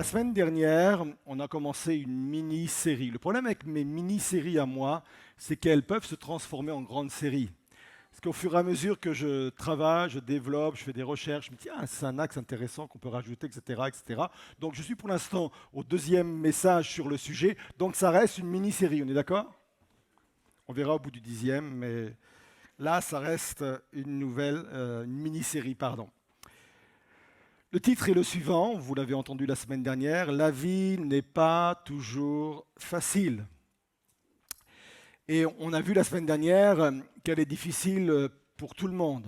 semaine dernière, on a commencé une mini-série. Le problème avec mes mini-séries à moi, c'est qu'elles peuvent se transformer en grandes séries. Parce qu'au fur et à mesure que je travaille, je développe, je fais des recherches, je me dis, ah, c'est un axe intéressant qu'on peut rajouter, etc., etc. Donc je suis pour l'instant au deuxième message sur le sujet, donc ça reste une mini-série, on est d'accord? On verra au bout du dixième, mais là, ça reste une mini-série, pardon. Le titre est le suivant, vous l'avez entendu la semaine dernière, la vie n'est pas toujours facile. Et on a vu la semaine dernière qu'elle est difficile pour tout le monde.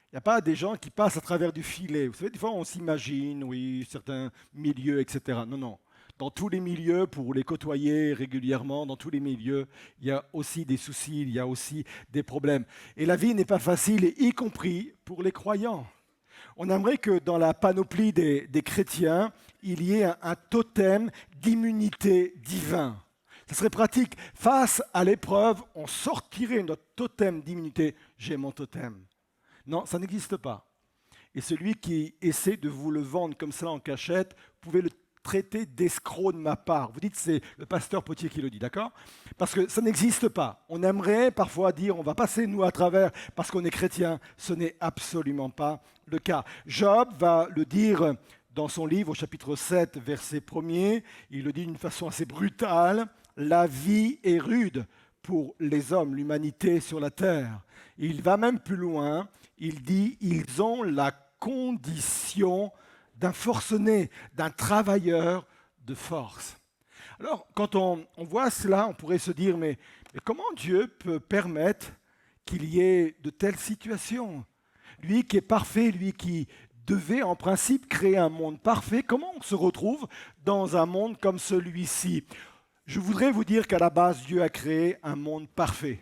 Il n'y a pas des gens qui passent à travers du filet. Vous savez, des fois on s'imagine, oui, certains milieux, etc. Non, non. Dans tous les milieux, pour les côtoyer régulièrement, dans tous les milieux, il y a aussi des soucis, il y a aussi des problèmes. Et la vie n'est pas facile, y compris pour les croyants. On aimerait que dans la panoplie des chrétiens, il y ait un totem d'immunité divin. Ce serait pratique. Face à l'épreuve, on sortirait notre totem d'immunité. J'ai mon totem. Non, ça n'existe pas. Et celui qui essaie de vous le vendre comme cela en cachette, vous pouvez le traiter d'escroc de ma part. Vous dites c'est le pasteur Potier qui le dit, d'accord? Parce que ça n'existe pas. On aimerait parfois dire on va passer nous à travers parce qu'on est chrétien. Ce n'est absolument pas le cas. Job va le dire dans son livre au chapitre 7, verset 1er. Il le dit d'une façon assez brutale. La vie est rude pour les hommes, l'humanité sur la terre. Il va même plus loin. Il dit ils ont la condition d'un forcené, d'un travailleur de force. Alors, quand on voit cela, on pourrait se dire, mais comment Dieu peut permettre qu'il y ait de telles situations? Lui qui est parfait, lui qui devait en principe créer un monde parfait, comment on se retrouve dans un monde comme celui-ci? Je voudrais vous dire qu'à la base, Dieu a créé un monde parfait.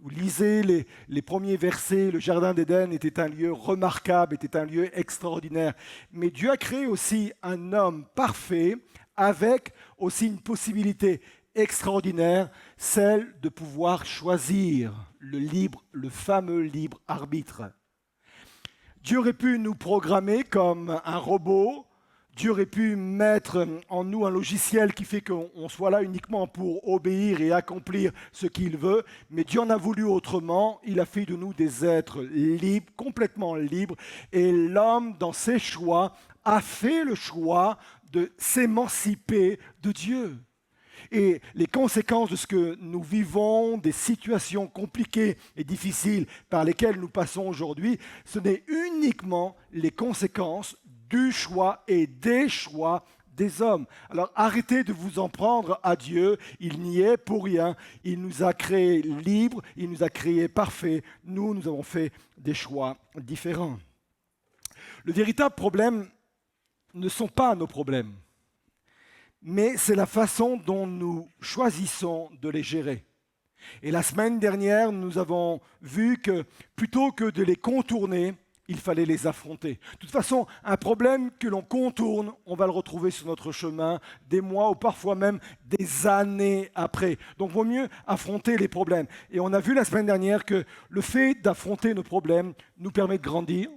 Vous lisez les premiers versets, le Jardin d'Éden était un lieu remarquable, était un lieu extraordinaire. Mais Dieu a créé aussi un homme parfait avec aussi une possibilité extraordinaire, celle de pouvoir choisir le fameux libre arbitre. Dieu aurait pu nous programmer comme un robot. Dieu aurait pu mettre en nous un logiciel qui fait qu'on soit là uniquement pour obéir et accomplir ce qu'il veut, mais Dieu en a voulu autrement. Il a fait de nous des êtres libres, complètement libres, et l'homme, dans ses choix, a fait le choix de s'émanciper de Dieu. Et les conséquences de ce que nous vivons, des situations compliquées et difficiles par lesquelles nous passons aujourd'hui, ce n'est uniquement les conséquences du choix et des choix des hommes. Alors arrêtez de vous en prendre à Dieu, il n'y est pour rien. Il nous a créés libres, il nous a créés parfaits. Nous avons fait des choix différents. Le véritable problème ne sont pas nos problèmes, mais c'est la façon dont nous choisissons de les gérer. Et la semaine dernière, nous avons vu que plutôt que de les contourner, il fallait les affronter. De toute façon, un problème que l'on contourne, on va le retrouver sur notre chemin des mois ou parfois même des années après. Donc, il vaut mieux affronter les problèmes. Et on a vu la semaine dernière que le fait d'affronter nos problèmes nous permet de grandir,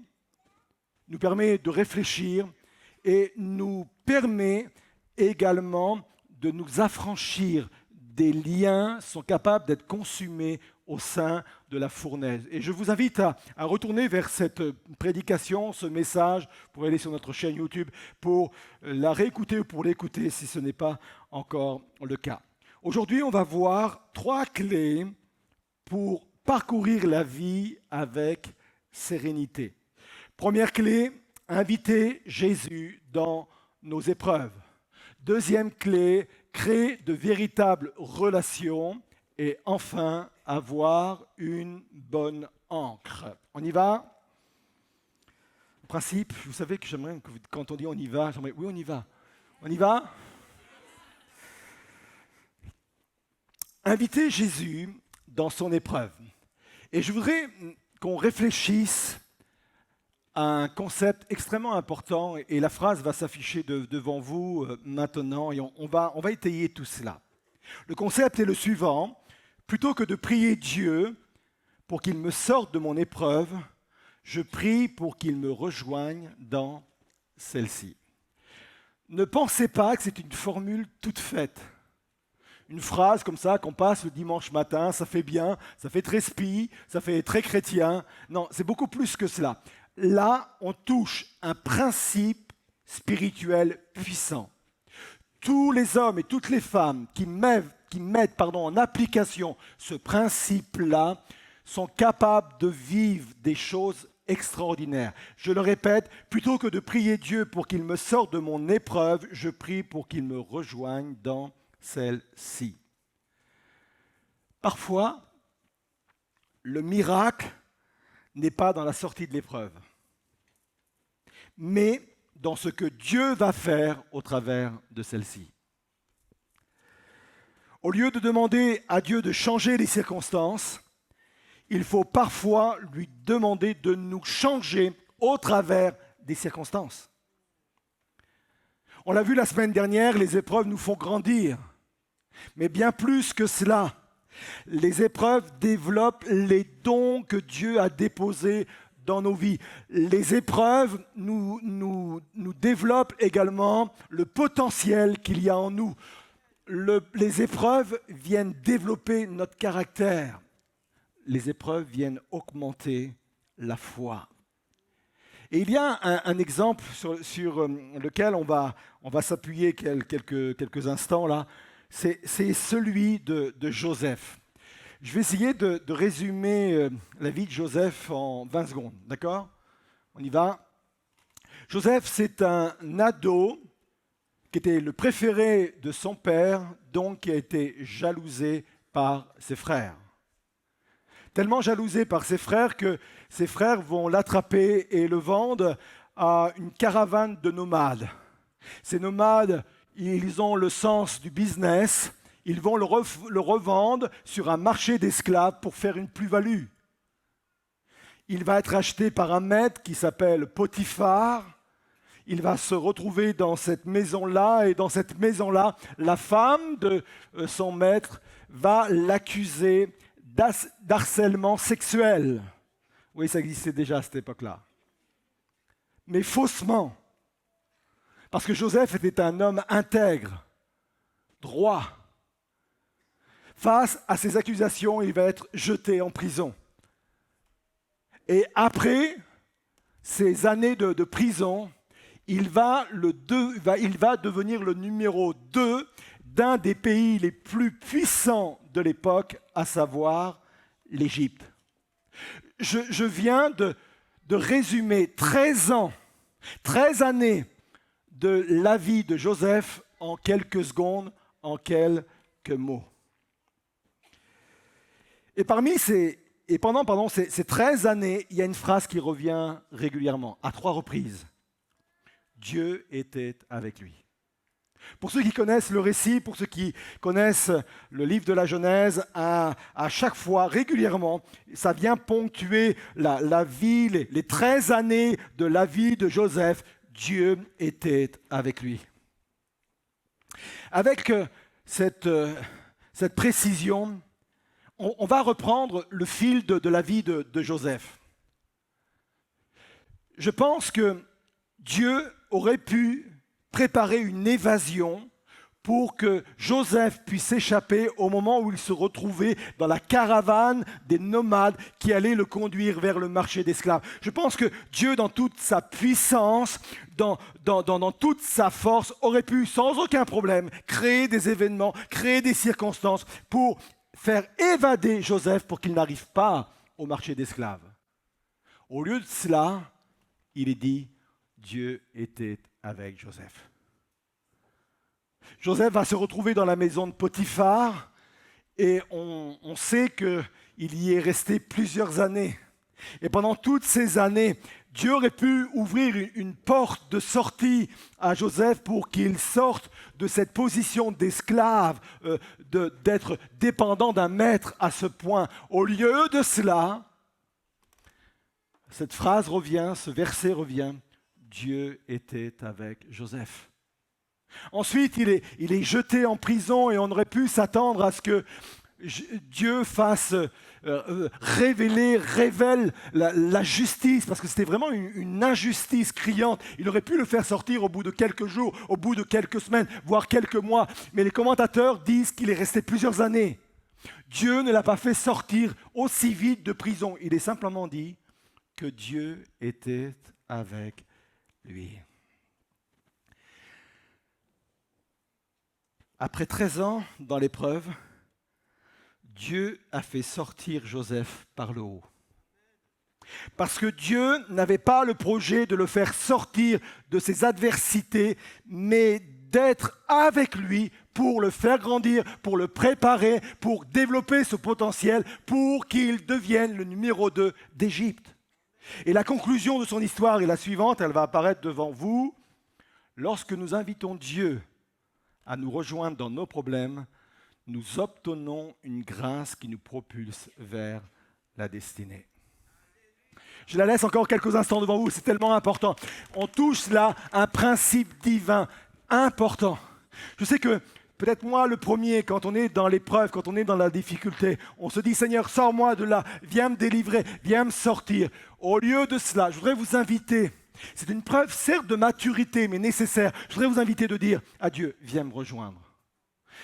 nous permet de réfléchir et nous permet également de nous affranchir des liens qui sont capables d'être consumés au sein de la fournaise. Et je vous invite à retourner vers cette prédication, ce message, pour aller sur notre chaîne YouTube, pour la réécouter ou pour l'écouter si ce n'est pas encore le cas. Aujourd'hui, on va voir 3 clés pour parcourir la vie avec sérénité. Première clé, inviter Jésus dans nos épreuves. Deuxième clé, créer de véritables relations. Et enfin, avoir une bonne encre. On y va? En principe, vous savez que j'aimerais, quand on dit on y va, j'aimerais, oui, on y va. On y va? Inviter Jésus dans son épreuve. Et je voudrais qu'on réfléchisse à un concept extrêmement important, et la phrase va s'afficher devant vous maintenant, et on va étayer tout cela. Le concept est le suivant: plutôt que de prier Dieu pour qu'il me sorte de mon épreuve, je prie pour qu'il me rejoigne dans celle-ci. Ne pensez pas que c'est une formule toute faite. Une phrase comme ça qu'on passe le dimanche matin, ça fait bien, ça fait très spi, ça fait très chrétien. Non, c'est beaucoup plus que cela. Là, on touche un principe spirituel puissant. Tous les hommes et toutes les femmes qui mettent en application ce principe-là sont capables de vivre des choses extraordinaires. Je le répète, plutôt que de prier Dieu pour qu'il me sorte de mon épreuve, je prie pour qu'il me rejoigne dans celle-ci. Parfois, le miracle n'est pas dans la sortie de l'épreuve, mais dans ce que Dieu va faire au travers de celle-ci. Au lieu de demander à Dieu de changer les circonstances, il faut parfois lui demander de nous changer au travers des circonstances. On l'a vu la semaine dernière, les épreuves nous font grandir. Mais bien plus que cela, les épreuves développent les dons que Dieu a déposés dans nos vies. Les épreuves nous développent également le potentiel qu'il y a en nous. Les épreuves viennent développer notre caractère. Les épreuves viennent augmenter la foi. Et il y a un exemple sur lequel on va s'appuyer quelques instants là. C'est celui de Joseph. Je vais essayer de résumer la vie de Joseph en 20 secondes, d'accord? On y va. Joseph, c'est un ado qui était le préféré de son père, donc qui a été jalousé par ses frères. Tellement jalousé par ses frères que ses frères vont l'attraper et le vendre à une caravane de nomades. Ces nomades, ils ont le sens du business, ils vont le revendre sur un marché d'esclaves pour faire une plus-value. Il va être acheté par un maître qui s'appelle Potiphar. Il va se retrouver dans cette maison-là, et dans cette maison-là, la femme de son maître va l'accuser d'harcèlement sexuel. Oui, ça existait déjà à cette époque-là. Mais faussement. Parce que Joseph était un homme intègre, droit. Face à ces accusations, il va être jeté en prison. Et après ces années de prison, il va devenir le numéro 2 d'un des pays les plus puissants de l'époque, à savoir l'Égypte. Je viens de résumer 13 années de la vie de Joseph en quelques secondes, en quelques mots. Et pendant ces 13 années, il y a une phrase qui revient régulièrement, à 3 reprises. Dieu était avec lui. Pour ceux qui connaissent le récit, pour ceux qui connaissent le livre de la Genèse, à chaque fois, régulièrement, ça vient ponctuer la vie, les 13 années de la vie de Joseph. Dieu était avec lui. Avec cette précision, on va reprendre le fil de la vie de Joseph. Je pense que Dieu aurait pu préparer une évasion pour que Joseph puisse échapper au moment où il se retrouvait dans la caravane des nomades qui allaient le conduire vers le marché d'esclaves. Je pense que Dieu, dans toute sa puissance, dans toute sa force, aurait pu, sans aucun problème, créer des événements, créer des circonstances pour faire évader Joseph pour qu'il n'arrive pas au marché d'esclaves. Au lieu de cela, il est dit, Dieu était avec Joseph. Joseph va se retrouver dans la maison de Potiphar et on sait qu'il y est resté plusieurs années. Et pendant toutes ces années, Dieu aurait pu ouvrir une porte de sortie à Joseph pour qu'il sorte de cette position d'esclave, d'être dépendant d'un maître à ce point. Au lieu de cela, cette phrase revient, ce verset revient, Dieu était avec Joseph. Ensuite, il est jeté en prison et on aurait pu s'attendre à ce que Dieu révèle la justice, parce que c'était vraiment une injustice criante. Il aurait pu le faire sortir au bout de quelques jours, au bout de quelques semaines, voire quelques mois. Mais les commentateurs disent qu'il est resté plusieurs années. Dieu ne l'a pas fait sortir aussi vite de prison. Il est simplement dit que Dieu était avec lui. Après 13 ans dans l'épreuve, Dieu a fait sortir Joseph par le haut. Parce que Dieu n'avait pas le projet de le faire sortir de ses adversités, mais d'être avec lui pour le faire grandir, pour le préparer, pour développer ce potentiel, pour qu'il devienne le numéro 2 d'Égypte. Et la conclusion de son histoire est la suivante, elle va apparaître devant vous. Lorsque nous invitons Dieu à nous rejoindre dans nos problèmes, nous obtenons une grâce qui nous propulse vers la destinée. Je la laisse encore quelques instants devant vous, c'est tellement important. On touche là un principe divin important. Je sais que peut-être moi le premier, quand on est dans l'épreuve, quand on est dans la difficulté, on se dit Seigneur, sors-moi de là, viens me délivrer, viens me sortir. Au lieu de cela, je voudrais vous inviter, c'est une preuve certes de maturité, mais nécessaire. Je voudrais vous inviter de dire à Dieu, viens me rejoindre.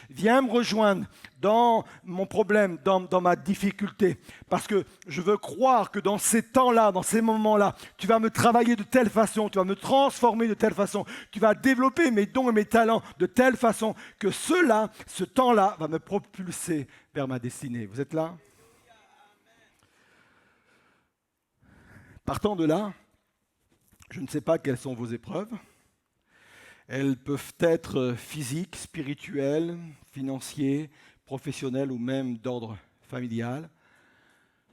Viens me rejoindre dans mon problème, dans ma difficulté. Parce que je veux croire que dans ces temps-là, dans ces moments-là, tu vas me travailler de telle façon, tu vas me transformer de telle façon, tu vas développer mes dons et mes talents de telle façon que ce temps-là va me propulser vers ma destinée. Vous êtes là? Partant de là, je ne sais pas quelles sont vos épreuves. Elles peuvent être physiques, spirituelles, financières, professionnelles ou même d'ordre familial.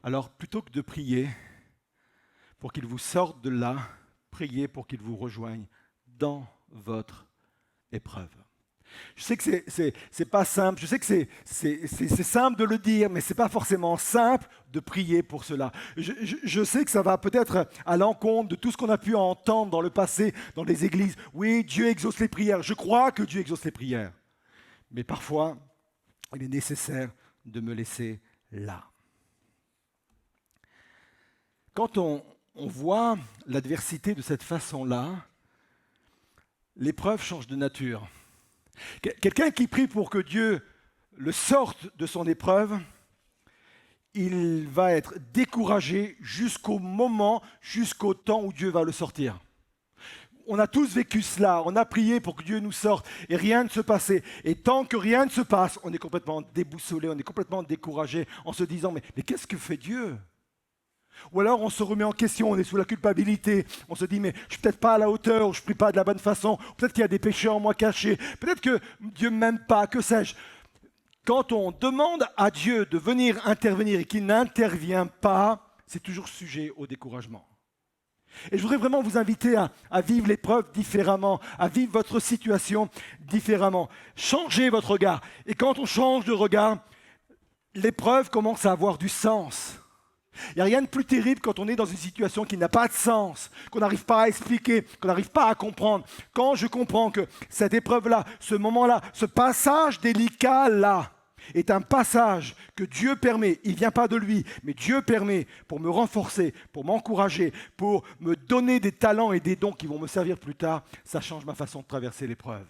Alors plutôt que de prier pour qu'il vous sorte de là, priez pour qu'il vous rejoigne dans votre épreuve. Je sais que c'est pas simple, je sais que c'est simple de le dire, mais ce n'est pas forcément simple de prier pour cela. Je sais que ça va peut-être à l'encontre de tout ce qu'on a pu entendre dans le passé, dans les églises. Oui, Dieu exauce les prières. Je crois que Dieu exauce les prières. Mais parfois, il est nécessaire de me laisser là. Quand on voit l'adversité de cette façon-là, l'épreuve change de nature. Quelqu'un qui prie pour que Dieu le sorte de son épreuve, il va être découragé jusqu'au temps où Dieu va le sortir. On a tous vécu cela, on a prié pour que Dieu nous sorte et rien ne se passait. Et tant que rien ne se passe, on est complètement déboussolé, on est complètement découragé en se disant mais qu'est-ce que fait Dieu ? Ou alors on se remet en question, on est sous la culpabilité, on se dit mais je suis peut-être pas à la hauteur, ou je prie pas de la bonne façon, peut-être qu'il y a des péchés en moi cachés, peut-être que Dieu ne m'aime pas, que sais-je. Quand on demande à Dieu de venir intervenir et qu'il n'intervient pas, c'est toujours sujet au découragement. Et je voudrais vraiment vous inviter à vivre l'épreuve différemment, à vivre votre situation différemment. Changez votre regard. Et quand on change de regard, l'épreuve commence à avoir du sens. Il n'y a rien de plus terrible quand on est dans une situation qui n'a pas de sens, qu'on n'arrive pas à expliquer, qu'on n'arrive pas à comprendre. Quand je comprends que cette épreuve-là, ce moment-là, ce passage délicat-là, est un passage que Dieu permet, il ne vient pas de lui, mais Dieu permet pour me renforcer, pour m'encourager, pour me donner des talents et des dons qui vont me servir plus tard, ça change ma façon de traverser l'épreuve.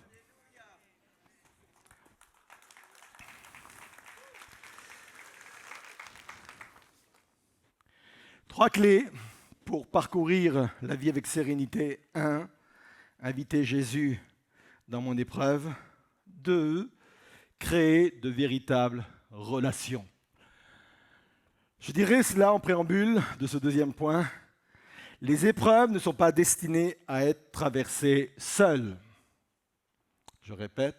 Trois clés pour parcourir la vie avec sérénité. 1. Inviter Jésus dans mon épreuve. 2. Créer de véritables relations. Je dirais cela en préambule de ce deuxième point. Les épreuves ne sont pas destinées à être traversées seules. Je répète,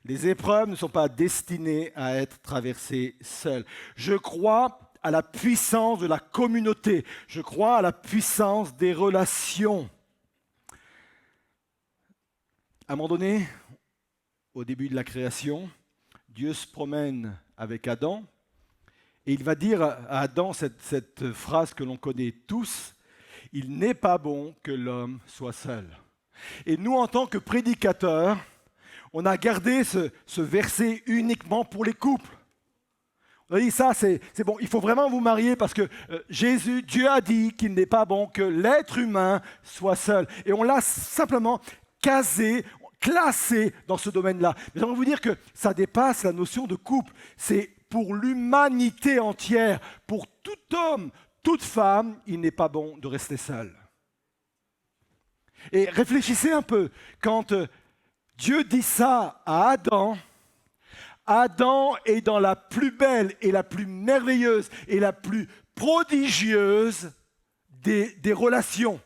les épreuves ne sont pas destinées à être traversées seules. Je crois à la puissance de la communauté. Je crois à la puissance des relations. À un moment donné, au début de la création, Dieu se promène avec Adam et il va dire à Adam cette phrase que l'on connaît tous, « Il n'est pas bon que l'homme soit seul ». Et nous, en tant que prédicateurs, on a gardé ce verset uniquement pour les couples. Oui, ça, c'est bon. Il faut vraiment vous marier parce que Dieu a dit qu'il n'est pas bon que l'être humain soit seul. Et on l'a simplement casé, classé dans ce domaine-là. Mais j'aimerais vous dire que ça dépasse la notion de couple. C'est pour l'humanité entière, pour tout homme, toute femme, il n'est pas bon de rester seul. Et réfléchissez un peu. Quand Dieu dit ça à Adam, Adam est dans la plus belle et la plus merveilleuse et la plus prodigieuse des relations.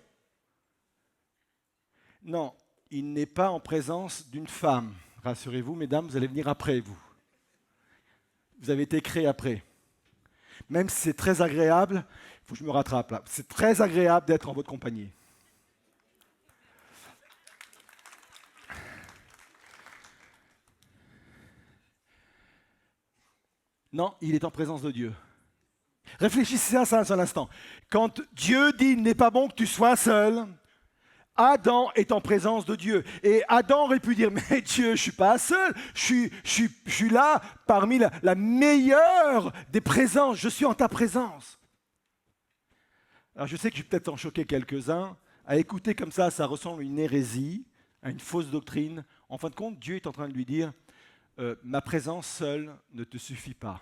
Non, il n'est pas en présence d'une femme. Rassurez-vous, mesdames, vous allez venir après, vous. Vous avez été créés après. Même si c'est très agréable, il faut que je me rattrape là. C'est très agréable d'être en votre compagnie. Non, il est en présence de Dieu. Réfléchissez à ça un seul instant. Quand Dieu dit il n'est pas bon que tu sois seul, Adam est en présence de Dieu. Et Adam aurait pu dire, mais Dieu, je ne suis pas seul, je suis là parmi la meilleure des présences, je suis en ta présence. Alors je sais que je vais peut-être en choquer quelques-uns. À écouter comme ça ressemble à une hérésie, à une fausse doctrine. En fin de compte, Dieu est en train de lui dire, ma présence seule ne te suffit pas.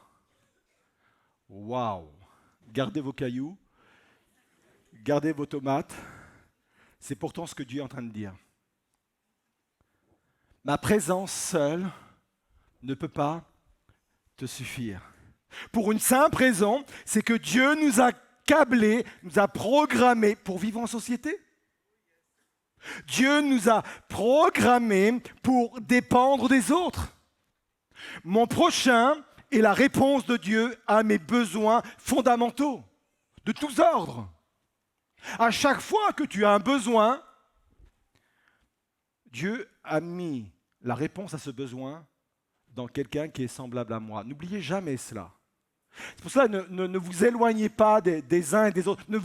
Waouh! Gardez vos cailloux, gardez vos tomates. C'est pourtant ce que Dieu est en train de dire. Ma présence seule ne peut pas te suffire. Pour une simple raison, c'est que Dieu nous a câblés, nous a programmés pour vivre en société. Dieu nous a programmés pour dépendre des autres. Mon prochain est la réponse de Dieu à mes besoins fondamentaux, de tous ordres. À chaque fois que tu as un besoin, Dieu a mis la réponse à ce besoin dans quelqu'un qui est semblable à moi. N'oubliez jamais cela. C'est pour cela, ne vous éloignez pas des uns et des autres. Ne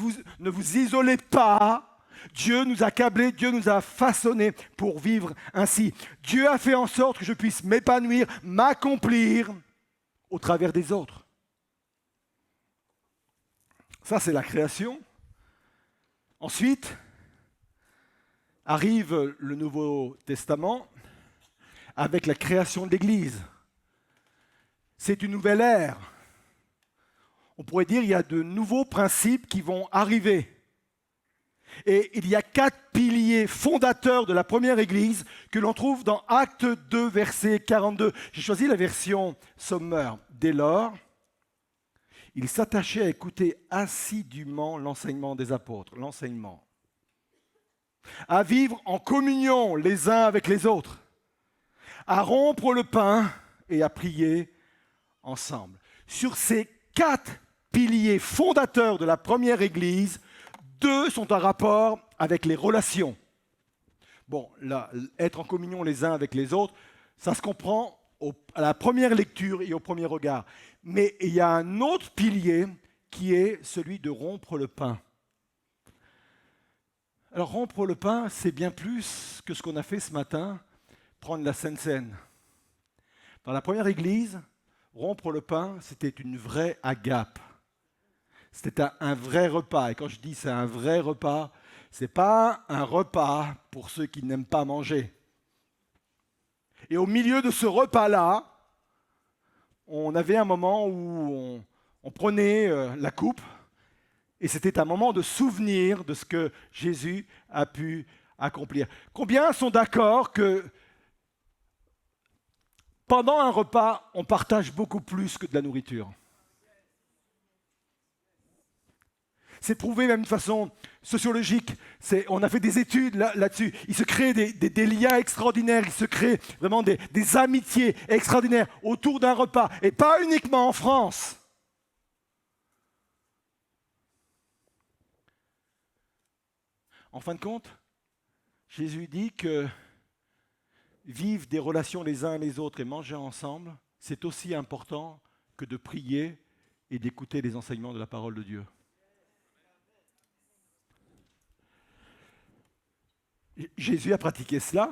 vous isolez pas. Dieu nous a câblés, Dieu nous a façonnés pour vivre ainsi. Dieu a fait en sorte que je puisse m'épanouir, m'accomplir au travers des autres. Ça, c'est la création. Ensuite, arrive le Nouveau Testament avec la création de l'Église. C'est une nouvelle ère. On pourrait dire qu'il y a de nouveaux principes qui vont arriver. Et il y a 4 piliers fondateurs de la première Église que l'on trouve dans Actes 2, verset 42. J'ai choisi la version Sommer. Dès lors, ils s'attachaient à écouter assidûment l'enseignement des apôtres, l'enseignement, à vivre en communion les uns avec les autres, à rompre le pain et à prier ensemble. Sur ces 4 piliers fondateurs de la première Église, 2 sont en rapport avec les relations. Bon, là, être en communion les uns avec les autres, ça se comprend à la première lecture et au premier regard. Mais il y a un autre pilier qui est celui de rompre le pain. Alors rompre le pain, c'est bien plus que ce qu'on a fait ce matin, prendre la Sainte Seine. Dans la première église, rompre le pain, c'était une vraie agape. C'était un vrai repas. Et quand je dis c'est un vrai repas, ce n'est pas un repas pour ceux qui n'aiment pas manger. Et au milieu de ce repas-là, on avait un moment où on prenait la coupe, et c'était un moment de souvenir de ce que Jésus a pu accomplir. Combien sont d'accord que pendant un repas, on partage beaucoup plus que de la nourriture? C'est prouvé même de façon sociologique. On a fait des études là-dessus. Il se crée des liens extraordinaires, il se crée vraiment des amitiés extraordinaires autour d'un repas. Et pas uniquement en France. En fin de compte, Jésus dit que vivre des relations les uns les autres et manger ensemble, c'est aussi important que de prier et d'écouter les enseignements de la parole de Dieu. Jésus a pratiqué cela.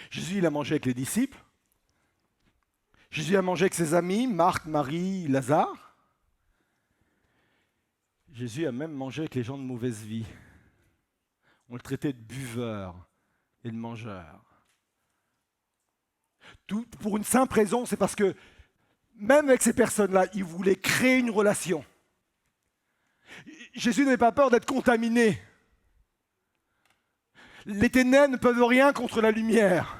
Jésus, il a mangé avec les disciples. Jésus a mangé avec ses amis, Marc, Marie, Lazare. Jésus a même mangé avec les gens de mauvaise vie. On le traitait de buveur et de mangeur. Tout pour une simple raison, c'est parce que même avec ces personnes-là, il voulait créer une relation. Jésus n'avait pas peur d'être contaminé. Les ténèbres ne peuvent rien contre la lumière.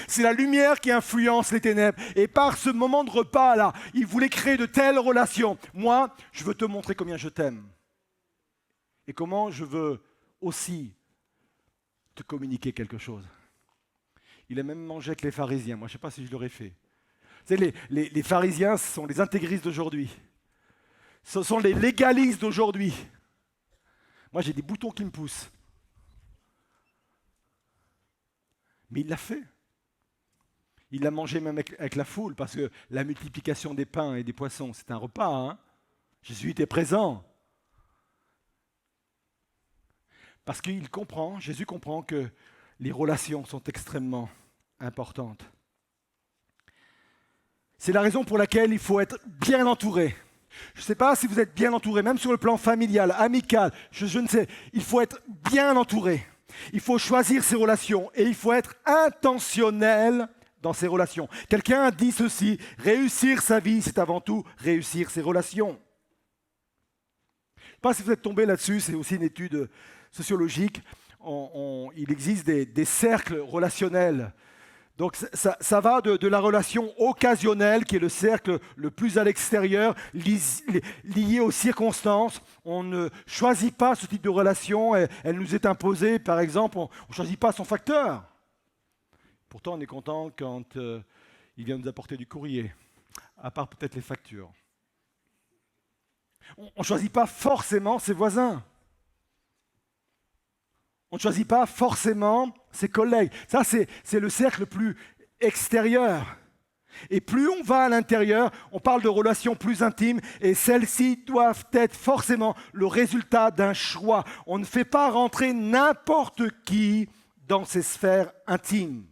C'est la lumière qui influence les ténèbres. Et par ce moment de repas-là, il voulait créer de telles relations. Moi, je veux te montrer combien je t'aime. Et comment je veux aussi te communiquer quelque chose. Il a même mangé avec les pharisiens. Moi, je ne sais pas si je l'aurais fait. Vous savez, les pharisiens, ce sont les intégristes d'aujourd'hui. Ce sont les légalistes d'aujourd'hui. Moi, j'ai des boutons qui me poussent. Mais il l'a fait. Il l'a mangé même avec la foule, parce que la multiplication des pains et des poissons, c'est un repas. Hein. Jésus était présent. Parce qu'il comprend, Jésus comprend que les relations sont extrêmement importantes. C'est la raison pour laquelle il faut être bien entouré. Je ne sais pas si vous êtes bien entouré, même sur le plan familial, amical, je ne sais. Il faut être bien entouré. Il faut choisir ses relations et il faut être intentionnel dans ses relations. Quelqu'un a dit ceci, réussir sa vie, c'est avant tout réussir ses relations. Je ne sais pas si vous êtes tombé là-dessus, c'est aussi une étude sociologique. Il existe des cercles relationnels. Donc ça va de la relation occasionnelle, qui est le cercle le plus à l'extérieur, lié aux circonstances. On ne choisit pas ce type de relation, elle nous est imposée. Par exemple, on ne choisit pas son facteur. Pourtant, on est content quand il vient nous apporter du courrier, à part peut-être les factures. On ne choisit pas forcément ses voisins. On ne choisit pas forcément ses collègues. Ça, c'est le cercle le plus extérieur. Et plus on va à l'intérieur, on parle de relations plus intimes, et celles-ci doivent être forcément le résultat d'un choix. On ne fait pas rentrer n'importe qui dans ces sphères intimes.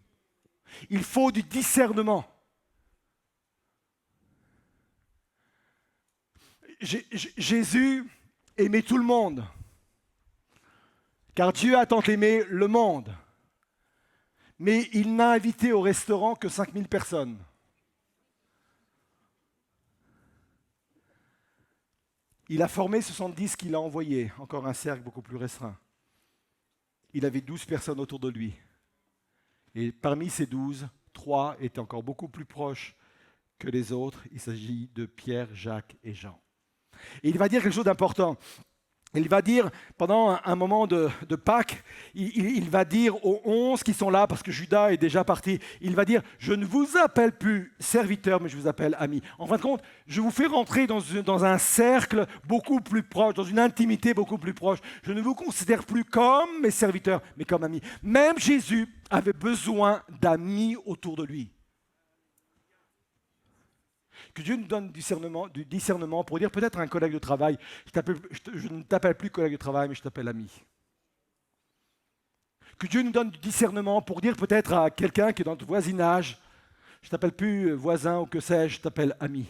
Il faut du discernement. Jésus aimait tout le monde. Car Dieu a tant aimé le monde. Mais il n'a invité au restaurant que 5000 personnes. Il a formé 70 qu'il a envoyés, encore un cercle beaucoup plus restreint. Il avait 12 personnes autour de lui. Et parmi ces 12, 3 étaient encore beaucoup plus proches que les autres. Il s'agit de Pierre, Jacques et Jean. Et il va dire quelque chose d'important. Il va dire, pendant un moment de Pâques, il va dire aux 11 qui sont là, parce que Judas est déjà parti, il va dire, je ne vous appelle plus serviteur, mais je vous appelle ami. En fin de compte, je vous fais rentrer dans un cercle beaucoup plus proche, dans une intimité beaucoup plus proche. Je ne vous considère plus comme mes serviteurs, mais comme amis. Même Jésus avait besoin d'amis autour de lui. Que Dieu nous donne du discernement pour dire peut-être à un collègue de travail, je ne t'appelle plus collègue de travail, mais je t'appelle ami. Que Dieu nous donne du discernement pour dire peut-être à quelqu'un qui est dans ton voisinage, je ne t'appelle plus voisin ou que sais-je, je t'appelle ami.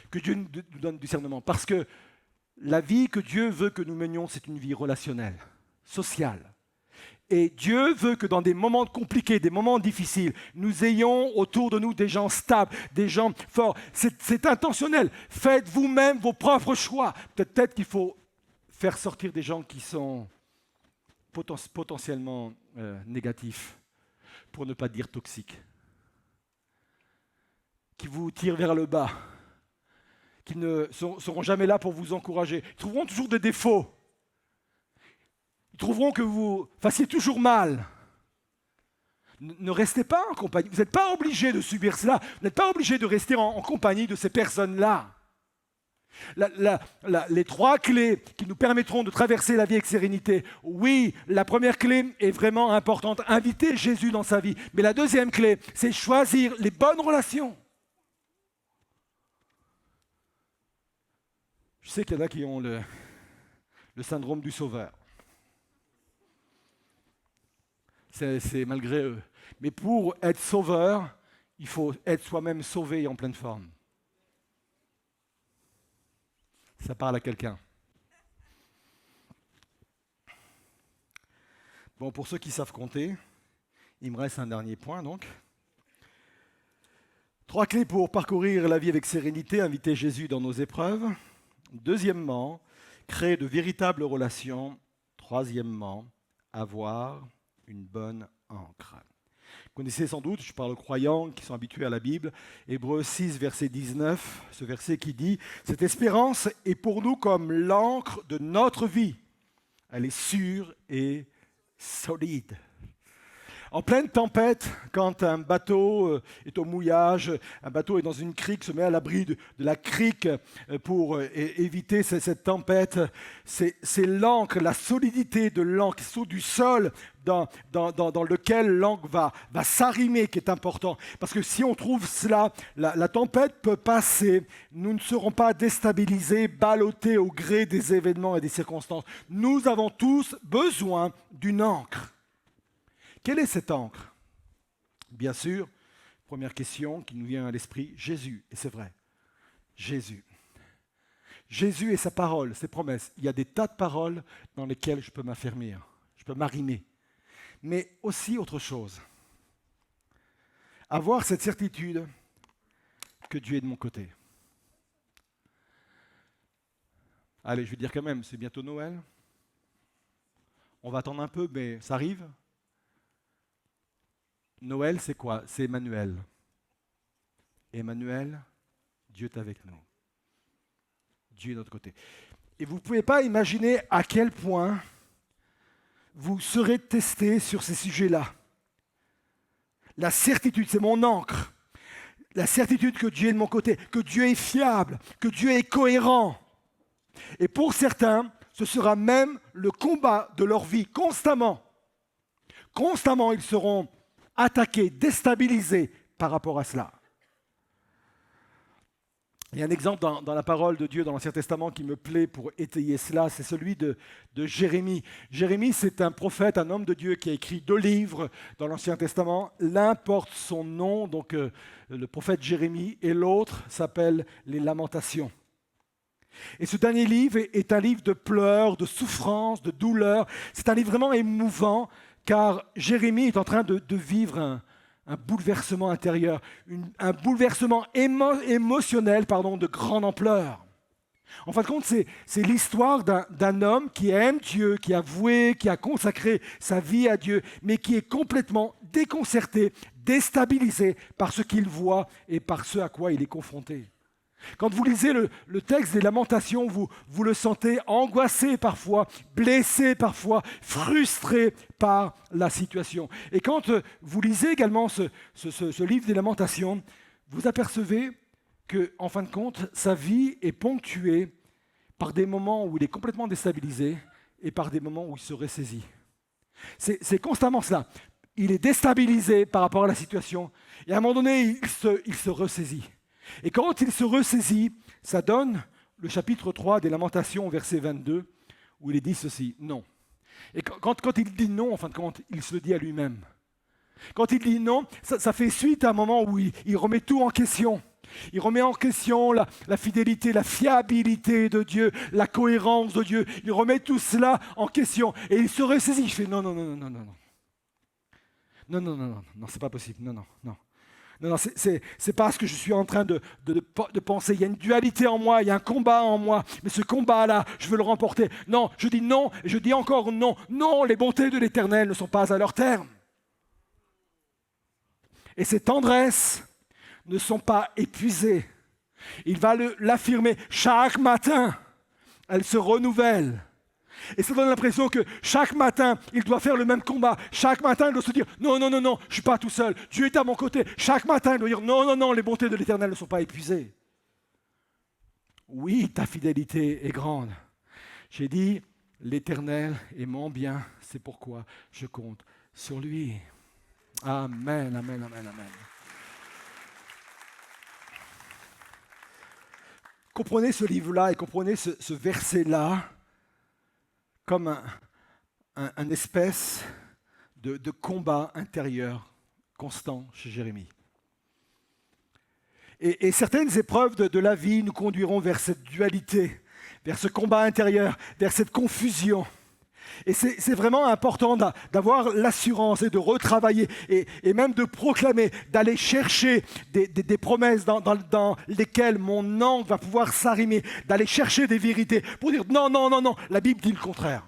Que Dieu nous donne du discernement. Parce que la vie que Dieu veut que nous menions, c'est une vie relationnelle, sociale. Et Dieu veut que dans des moments compliqués, des moments difficiles, nous ayons autour de nous des gens stables, des gens forts. C'est intentionnel. Faites vous-même vos propres choix. Peut-être qu'il faut faire sortir des gens qui sont potentiellement négatifs, pour ne pas dire toxiques, qui vous tirent vers le bas, qui ne seront jamais là pour vous encourager. Ils trouveront toujours des défauts. Ils trouveront que vous fassiez toujours mal. Ne restez pas en compagnie. Vous n'êtes pas obligé de subir cela. Vous n'êtes pas obligé de rester en compagnie de ces personnes-là. Les 3 clés qui nous permettront de traverser la vie avec sérénité. Oui, la première clé est vraiment importante. Inviter Jésus dans sa vie. Mais la deuxième clé, c'est choisir les bonnes relations. Je sais qu'il y en a qui ont le syndrome du sauveur. C'est malgré eux. Mais pour être sauveur, il faut être soi-même sauvé et en pleine forme. Ça parle à quelqu'un. Bon, pour ceux qui savent compter, il me reste un dernier point donc. 3 clés pour parcourir la vie avec sérénité, inviter Jésus dans nos épreuves. Deuxièmement, créer de véritables relations. Troisièmement, avoir une bonne ancre. Vous connaissez sans doute, je parle aux croyants qui sont habitués à la Bible, Hébreux 6, verset 19, ce verset qui dit « Cette espérance est pour nous comme l'encre de notre vie. Elle est sûre et solide. » En pleine tempête, quand un bateau est au mouillage, un bateau est dans une crique, se met à l'abri de la crique pour éviter cette tempête, c'est l'ancre, la solidité de l'ancre, sous du sol dans lequel l'ancre va s'arrimer qui est important. Parce que si on trouve cela, la tempête peut passer, nous ne serons pas déstabilisés, ballottés au gré des événements et des circonstances. Nous avons tous besoin d'une ancre. Quelle est cette ancre? Bien sûr, première question qui nous vient à l'esprit, Jésus. Et c'est vrai, Jésus. Jésus et sa parole, ses promesses. Il y a des tas de paroles dans lesquelles je peux m'affermir, je peux m'arrimer. Mais aussi autre chose. Avoir cette certitude que Dieu est de mon côté. Allez, je vais dire quand même, c'est bientôt Noël. On va attendre un peu, mais ça arrive. Noël, c'est quoi? C'est Emmanuel. Emmanuel, Dieu est avec nous. Dieu est de notre côté. Et vous ne pouvez pas imaginer à quel point vous serez testé sur ces sujets-là. La certitude, c'est mon encre. La certitude que Dieu est de mon côté, que Dieu est fiable, que Dieu est cohérent. Et pour certains, ce sera même le combat de leur vie, constamment. Constamment, ils seront attaqués, déstabilisés par rapport à cela. Il y a un exemple dans la parole de Dieu dans l'Ancien Testament qui me plaît pour étayer cela, c'est celui de Jérémie. Jérémie, c'est un prophète, un homme de Dieu qui a écrit 2 livres dans l'Ancien Testament. L'un porte son nom, donc le prophète Jérémie, et l'autre s'appelle les Lamentations. Et ce dernier livre est un livre de pleurs, de souffrances, de douleurs. C'est un livre vraiment émouvant, car Jérémie est en train de vivre un bouleversement intérieur, un bouleversement émotionnel de grande ampleur. En fin de compte, c'est l'histoire d'un homme qui aime Dieu, qui a voué, qui a consacré sa vie à Dieu, mais qui est complètement déconcerté, déstabilisé par ce qu'il voit et par ce à quoi il est confronté. Quand vous lisez le texte des Lamentations, vous le sentez angoissé parfois, blessé parfois, frustré par la situation. Et quand vous lisez également ce livre des Lamentations, vous apercevez qu'en fin de compte, sa vie est ponctuée par des moments où il est complètement déstabilisé et par des moments où il se ressaisit. C'est constamment cela. Il est déstabilisé par rapport à la situation et à un moment donné, il se ressaisit. Et quand il se ressaisit, ça donne le chapitre 3 des Lamentations, verset 22, où il est dit ceci, non. Et quand il dit non, en fin de compte, il se le dit à lui-même. Quand il dit non, ça fait suite à un moment où il remet tout en question. Il remet en question la fidélité, la fiabilité de Dieu, la cohérence de Dieu. Il remet tout cela en question. Et il se ressaisit. Il fait non, non, non, non, non, non. Non, non, non, non, non, c'est pas possible. Non, non, non. Non, c'est pas ce que je suis en train de penser. Il y a une dualité en moi, il y a un combat en moi, mais ce combat-là, je veux le remporter. Non, je dis non, et je dis encore non. Non, les bontés de l'Éternel ne sont pas à leur terme. Et ses tendresses ne sont pas épuisées. Il va l'affirmer chaque matin. Elles se renouvellent. Et ça donne l'impression que chaque matin, il doit faire le même combat. Chaque matin, il doit se dire « Non, non, non, non, je ne suis pas tout seul. Dieu est à mon côté. » Chaque matin, il doit dire « Non, non, non, les bontés de l'Éternel ne sont pas épuisées. » Oui, ta fidélité est grande. J'ai dit « L'Éternel est mon bien. C'est pourquoi je compte sur lui. » Amen, amen, amen, amen. Comprenez ce livre-là et comprenez ce verset-là comme un espèce de combat intérieur constant chez Jérémie. Et certaines épreuves de la vie nous conduiront vers cette dualité, vers ce combat intérieur, vers cette confusion. Et c'est vraiment important d'avoir l'assurance et de retravailler et même de proclamer, d'aller chercher des promesses dans lesquelles mon angle va pouvoir s'arrimer, d'aller chercher des vérités pour dire non, non, non, non, la Bible dit le contraire.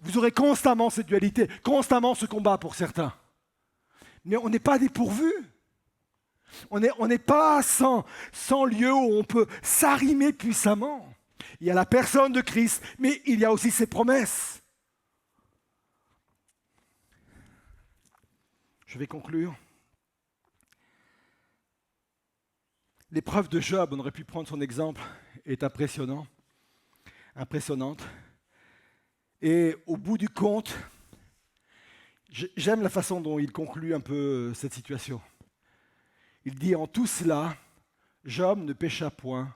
Vous aurez constamment cette dualité, constamment ce combat pour certains. Mais on n'est pas dépourvus. On n'est pas sans lieu où on peut s'arrimer puissamment. Il y a la personne de Christ, mais il y a aussi ses promesses. Je vais conclure. L'épreuve de Job, on aurait pu prendre son exemple, est impressionnante. Et au bout du compte, j'aime la façon dont il conclut un peu cette situation. Il dit « En tout cela, Job ne pécha point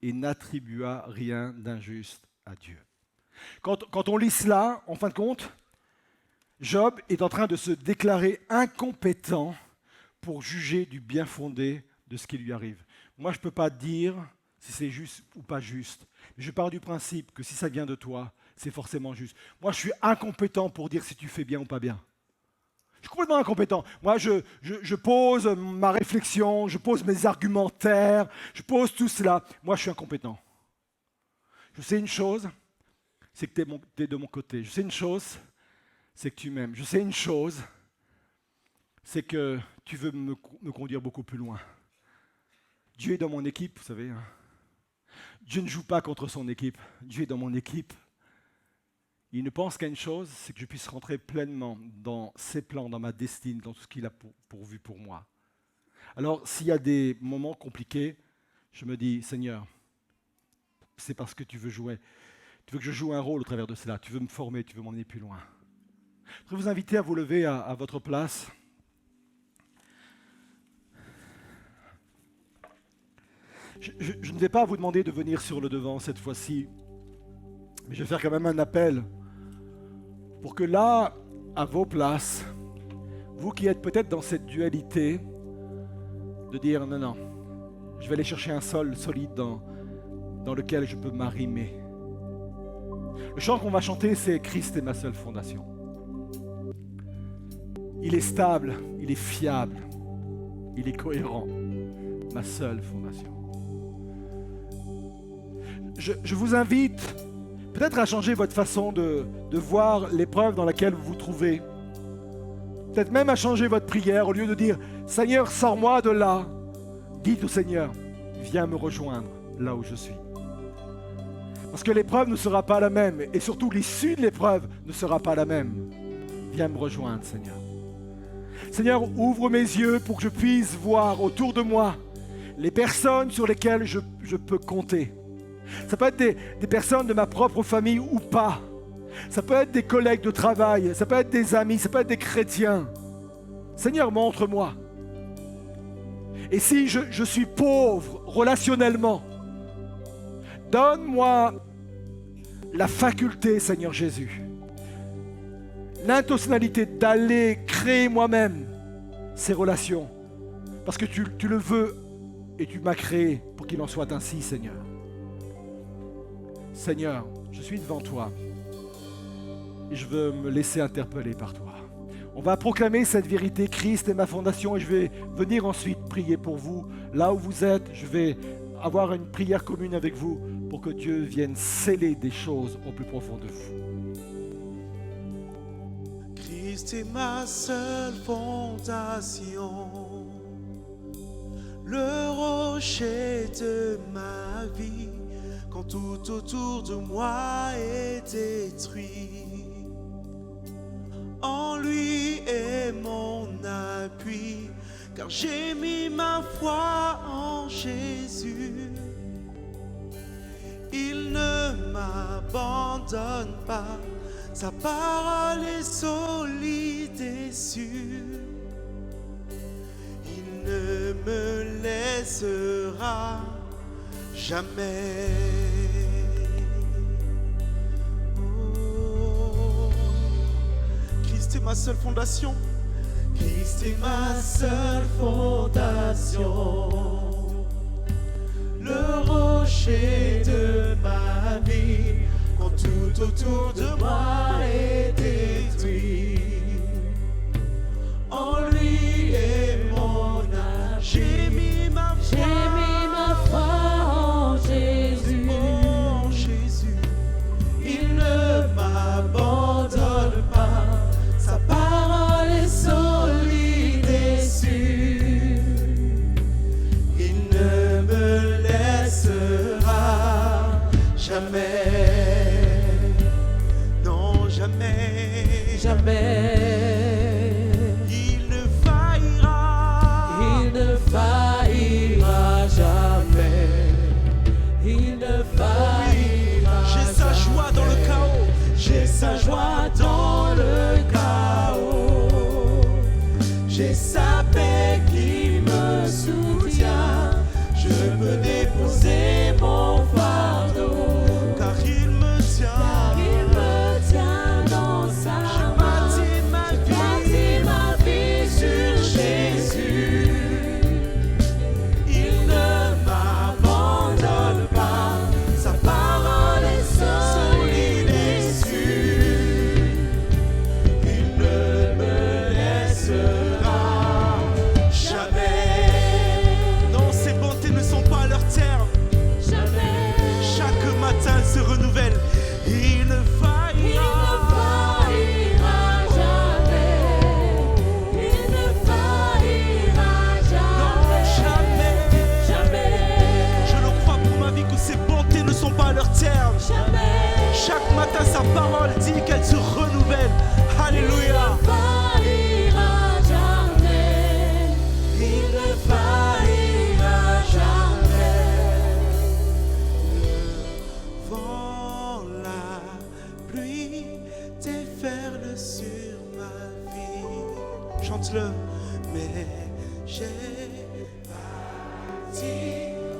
et n'attribua rien d'injuste à Dieu. » Quand on lit cela, en fin de compte, Job est en train de se déclarer incompétent pour juger du bien fondé de ce qui lui arrive. Moi, je ne peux pas dire si c'est juste ou pas juste. Mais je pars du principe que si ça vient de toi, c'est forcément juste. Moi, je suis incompétent pour dire si tu fais bien ou pas bien. Je suis complètement incompétent. Moi, je pose ma réflexion, je pose mes argumentaires, je pose tout cela. Moi, je suis incompétent. Je sais une chose, c'est que tu es de mon côté. Je sais une chose, c'est que tu m'aimes. Je sais une chose, c'est que tu veux me conduire beaucoup plus loin. Dieu est dans mon équipe, vous savez. Dieu ne joue pas contre son équipe. Dieu est dans mon équipe. Il ne pense qu'à une chose, c'est que je puisse rentrer pleinement dans ses plans, dans ma destinée, dans tout ce qu'il a pourvu pour moi. Alors, s'il y a des moments compliqués, je me dis, Seigneur, c'est parce que tu veux jouer. Tu veux que je joue un rôle au travers de cela. Tu veux me former, tu veux m'emmener plus loin. Je voudrais vous inviter à vous lever à votre place. Je ne vais pas vous demander de venir sur le devant cette fois-ci, mais je vais faire quand même un appel pour que là, à vos places, vous qui êtes peut-être dans cette dualité, de dire non, non, je vais aller chercher un sol solide dans lequel je peux m'arrimer. Le chant qu'on va chanter, c'est « Christ est ma seule fondation ». Il est stable, il est fiable, il est cohérent, ma seule fondation. Je vous invite peut-être à changer votre façon de voir l'épreuve dans laquelle vous vous trouvez. Peut-être même à changer votre prière. Au lieu de dire « Seigneur, sors-moi de là », dites au Seigneur « Viens me rejoindre là où je suis ». Parce que l'épreuve ne sera pas la même. Et surtout, l'issue de l'épreuve ne sera pas la même. Viens me rejoindre, Seigneur. Seigneur, ouvre mes yeux pour que je puisse voir autour de moi les personnes sur lesquelles je peux compter. Ça peut être des personnes de ma propre famille ou pas. Ça peut être des collègues de travail, ça peut être des amis, ça peut être des chrétiens. Seigneur, montre-moi. Et si je suis pauvre relationnellement, donne-moi la faculté, Seigneur Jésus, l'intentionnalité d'aller créer moi-même ces relations. Parce que tu le veux et tu m'as créé pour qu'il en soit ainsi, Seigneur. Seigneur, je suis devant toi et je veux me laisser interpeller par toi. On va proclamer cette vérité, Christ est ma fondation, et je vais venir ensuite prier pour vous. Là où vous êtes, je vais avoir une prière commune avec vous pour que Dieu vienne sceller des choses au plus profond de vous. Christ est ma seule fondation, le rocher de ma vie. Quand tout autour de moi est détruit, en lui est mon appui, car j'ai mis ma foi en Jésus. Il ne m'abandonne pas, sa parole est solide et sûre. Il ne me laissera jamais. Oh, Christ est ma seule fondation. Christ est ma seule fondation, le rocher de ma vie, quand tout autour de moi est détruit. En lui est mon âme. J'ai mis ma foi en Jésus. en Jésus. Il ne m'abandonne pas. Sa parole est solide et sûre. Il ne me laissera jamais. Non, jamais. Jamais. Il ne faillira. Il ne faillira jamais. Il ne faillira J'ai sa joie dans le chaos. J'ai sa joie dans le chaos. J'ai sa paix qui me soutient. Je peux déposer mon fardeau, car il me tient. Il me tient dans sa J'ai main. bâti ma Bâtis ma vie sur Jésus. Il ne m'abandonne pas. Sa parole est solide et sûre. Il ne me laissera jamais. Non, ses bontés ne sont pas à leur terme. jamais. Chaque matin elles se renouvellent. Il ne Il ne faillira. faillira jamais. Il ne faillira Non, jamais. jamais. Jamais. Je le crois pour ma vie que ses bontés ne sont pas à leur terme. Jamais. Chaque matin, sa parole dit qu'elle se renouvelle. Alléluia. Faillira jamais. Il ne faillira jamais. Le vent, la pluie déferlent sur ma vie. Chante-le. Mais j'ai bâti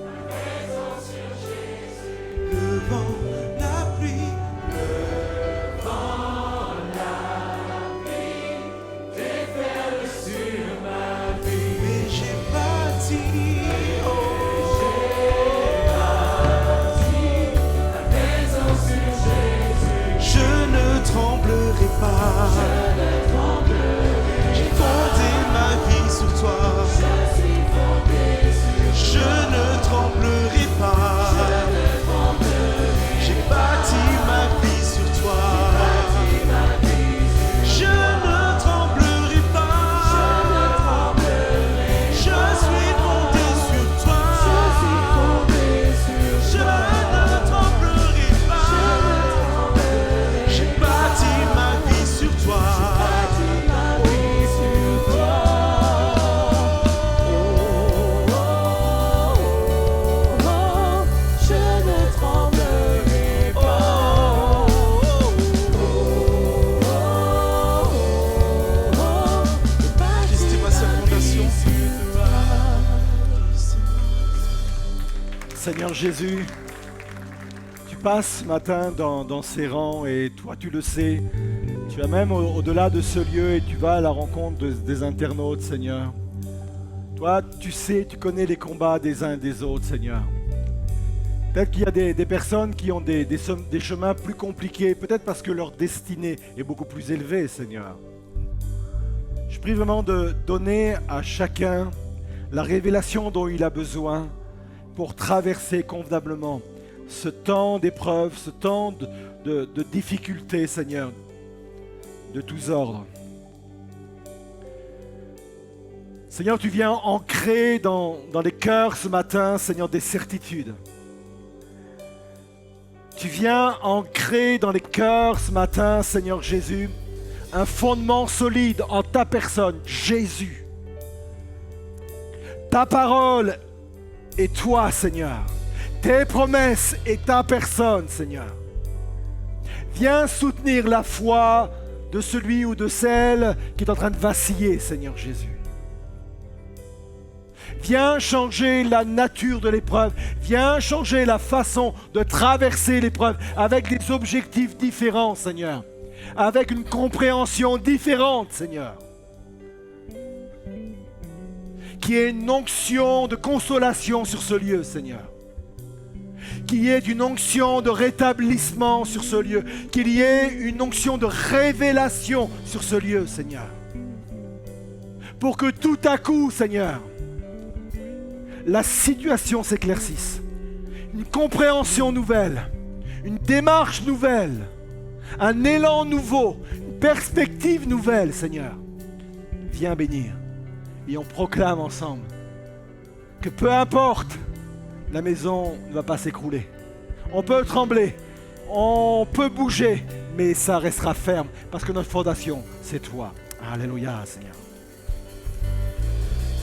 ma maison sur Jésus. Le vent, la pluie. Mais j'ai bâti, je ne tremblerai pas. J'ai fondé ma vie sur toi. Je ne tremblerai pas. J'ai bâti ma vie sur toi. Je ne tremblerai pas. Je suis fondé sur toi. Je ne tremblerai pas. J'ai bâti ma vie sur toi. Je ne tremblerai pas. Christ est ma seule fondation. Seigneur Jésus, tu passes ce matin dans ces rangs et toi tu le sais, tu vas même au-delà de ce lieu et tu vas à la rencontre des internautes, Seigneur. Toi tu sais, tu connais les combats des uns et des autres, Seigneur. Peut-être qu'il y a des personnes qui ont des chemins plus compliqués, peut-être parce que leur destinée est beaucoup plus élevée, Seigneur. Je prie vraiment de donner à chacun la révélation dont il a besoin pour traverser convenablement ce temps d'épreuve, ce temps de difficulté, Seigneur, de tous ordres. Seigneur, tu viens ancrer dans les cœurs ce matin, Seigneur, des certitudes. Tu viens ancrer dans les cœurs ce matin, Seigneur Jésus, un fondement solide en ta personne, Jésus. Ta parole et toi, Seigneur. Tes promesses et ta personne, Seigneur. Viens soutenir la foi de celui ou de celle qui est en train de vaciller, Seigneur Jésus. Viens changer la nature de l'épreuve. Viens changer la façon de traverser l'épreuve avec des objectifs différents, Seigneur. Avec une compréhension différente, Seigneur. qu'il y ait une onction de consolation sur ce lieu, Seigneur. Qu'il y ait une onction de rétablissement sur ce lieu. Qu'il y ait une onction de révélation sur ce lieu, Seigneur. Pour que tout à coup, Seigneur, la situation s'éclaircisse. Une compréhension nouvelle, une démarche nouvelle, un élan nouveau, une perspective nouvelle, Seigneur. Viens bénir. Et on proclame ensemble que peu importe, la maison ne va pas s'écrouler. On peut trembler, on peut bouger, mais ça restera ferme parce que notre fondation, c'est toi. Alléluia, Seigneur.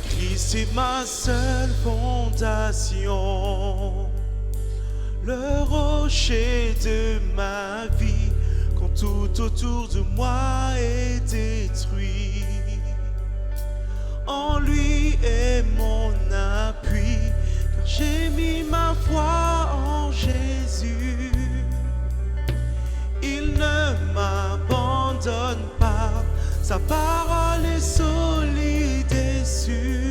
Christ est ma seule fondation, le rocher de ma vie, quand tout autour de moi est détruit. En lui est mon appui, car j'ai mis ma foi en Jésus. Il ne m'abandonne pas, sa parole est solide et sûre.